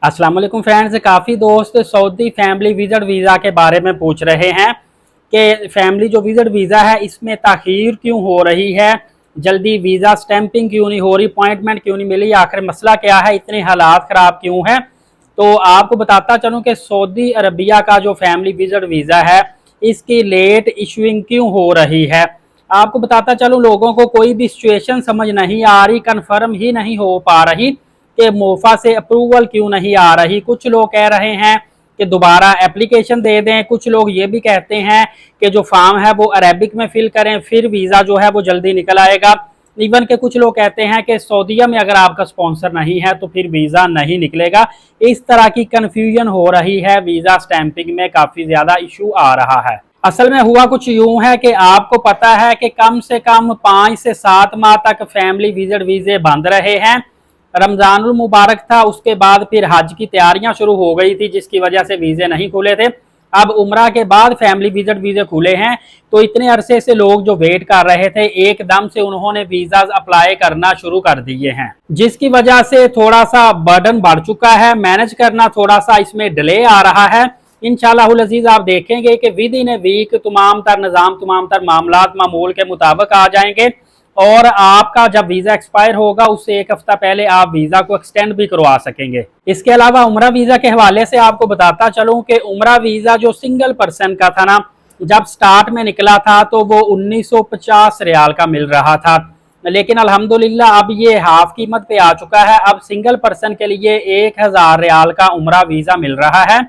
अस्सलाम वालेकुम फ्रेंड्स। काफ़ी दोस्त सऊदी फैमिली विजिट वीज़ा के बारे में पूछ रहे हैं कि फैमिली जो विजिट वीज़ा है इसमें ताख़ीर क्यों हो रही है, जल्दी वीज़ा स्टैंपिंग क्यों नहीं हो रही, अपॉइंटमेंट क्यों नहीं मिली, आखिर मसला क्या है, इतने हालात ख़राब क्यों हैं। तो आपको बताता चलूँ कि सऊदी अरबिया का जो फैमिली विजिट वीज़ा है इसकी लेट इशूइंग क्यों हो रही है। आपको बताता चलूँ, लोगों को कोई भी सिचुएशन समझ नहीं आ रही, कन्फर्म ही नहीं हो पा रही कि मोफा से अप्रूवल क्यों नहीं आ रही। कुछ लोग कह रहे हैं कि दोबारा एप्लीकेशन दे दें, कुछ लोग ये भी कहते हैं कि जो फॉर्म है वो अरेबिक में फिल करें, फिर वीज़ा जो है वो जल्दी निकल आएगा। इवन के कुछ लोग कहते हैं कि सऊदीया में अगर आपका स्पॉन्सर नहीं है तो फिर वीज़ा नहीं निकलेगा। इस तरह की कन्फ्यूजन हो रही है, वीज़ा स्टैंपिंग में काफ़ी ज़्यादा इशू आ रहा है। असल में हुआ कुछ यूं है कि आपको पता है कि कम से कम 5 से 7 माह तक फैमिली विजिट वीज़े बंद रहे हैं। रमजानुल मुबारक था, उसके बाद फिर हज की तैयारियां शुरू हो गई थी जिसकी वजह से वीज़े नहीं खुले थे। अब उम्रा के बाद फैमिली विजिट वीज़े खुले हैं, तो इतने अरसे से लोग जो वेट कर रहे थे एकदम से उन्होंने वीज़ा अप्लाई करना शुरू कर दिए हैं, जिसकी वजह से थोड़ा सा बर्डन बढ़ चुका है। मैनेज करना थोड़ा सा इसमें डिले आ रहा है। इंशाअल्लाहुल अज़ीज़ आप देखेंगे कि विद इन ए वीक तमाम तर निज़ाम, तमाम तर मामलात मामूल के मुताबिक आ जाएंगे और आपका जब वीज़ा एक्सपायर होगा उससे एक हफ्ता पहले आप वीज़ा को एक्सटेंड भी करवा सकेंगे। इसके अलावा उम्रा वीज़ा के हवाले से आपको बताता चलूँ कि उम्रा वीज़ा जो सिंगल पर्सन का था ना, जब स्टार्ट में निकला था तो वो 1950 रियाल का मिल रहा था, लेकिन अल्हम्दुलिल्लाह अब ये हाफ कीमत पे आ चुका है। अब सिंगल पर्सन के लिए 1000 रियाल का उम्रा वीज़ा मिल रहा है।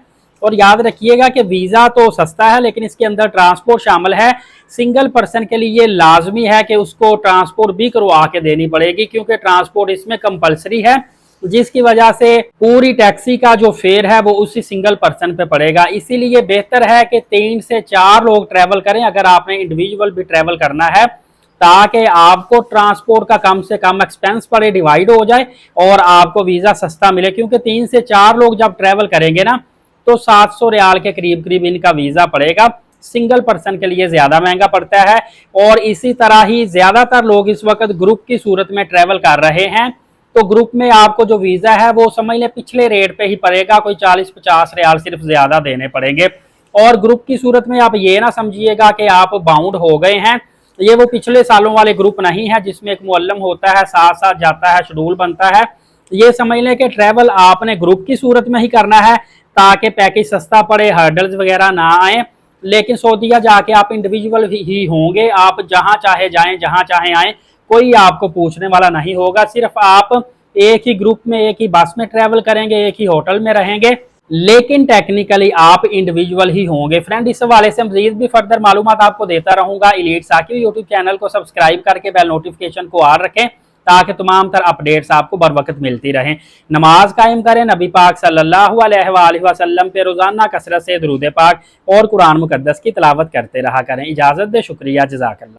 और याद रखिएगा कि वीज़ा तो सस्ता है लेकिन इसके अंदर ट्रांसपोर्ट शामिल है। सिंगल पर्सन के लिए लाजमी है कि उसको ट्रांसपोर्ट भी करवा के देनी पड़ेगी, क्योंकि ट्रांसपोर्ट इसमें कंपलसरी है, जिसकी वजह से पूरी टैक्सी का जो फेयर है वो उसी सिंगल पर्सन पे पड़ेगा। इसीलिए बेहतर है कि 3 से 4 लोग ट्रैवल करें अगर आपने इंडिविजुअल भी ट्रैवल करना है, ताकि आपको ट्रांसपोर्ट का कम से कम एक्सपेंस पड़े, डिवाइड हो जाए और आपको वीज़ा सस्ता मिले। क्योंकि 3 से 4 लोग जब ट्रैवल करेंगे ना तो 700 रियाल के करीब करीब इनका वीज़ा पड़ेगा। सिंगल पर्सन के लिए ज़्यादा महंगा पड़ता है। और इसी तरह ही ज़्यादातर लोग इस वक्त ग्रुप की सूरत में ट्रैवल कर रहे हैं, तो ग्रुप में आपको जो वीज़ा है वो समझ लें पिछले रेट पे ही पड़ेगा, कोई 40-50 रियाल सिर्फ ज़्यादा देने पड़ेंगे। और ग्रुप की सूरत में आप ये ना समझिएगा कि आप बाउंड हो गए हैं, ये वो पिछले सालों वाले ग्रुप नहीं है जिसमें एक मुअल्लम होता है, साथ साथ जाता है, शेड्यूल बनता है। ये समझ लें कि ट्रैवल आपने ग्रुप की सूरत में ही करना है ताकि पैकेज सस्ता पड़े, हर्डल्स वगैरह ना आए। लेकिन सऊदीया जाके आप इंडिविजुअल ही होंगे, आप जहां चाहे जाएं, जहां चाहे आएं, कोई आपको पूछने वाला नहीं होगा। सिर्फ आप एक ही ग्रुप में, एक ही बस में ट्रैवल करेंगे, एक ही होटल में रहेंगे, लेकिन टेक्निकली आप इंडिविजुअल ही होंगे। फ्रेंड, इस हवाले से मजीद भी फर्दर मालूमात आपको देता रहूंगा। एलीट साकिब यूट्यूब चैनल को सब्सक्राइब करके बेल नोटिफिकेशन को ऑन रखें ताकि तमाम तर अपडेट्स आपको बर वक्त मिलती रहें। नमाज कायम करें, नबी पाक सल्लल्लाहु अलैहि वसल्लम पे रोजाना कसरत से दुरूद पाक और कुरान मुकद्दस की तिलावत करते रहा करें। इजाजत दे, शुक्रिया, जज़ाकल्लाह।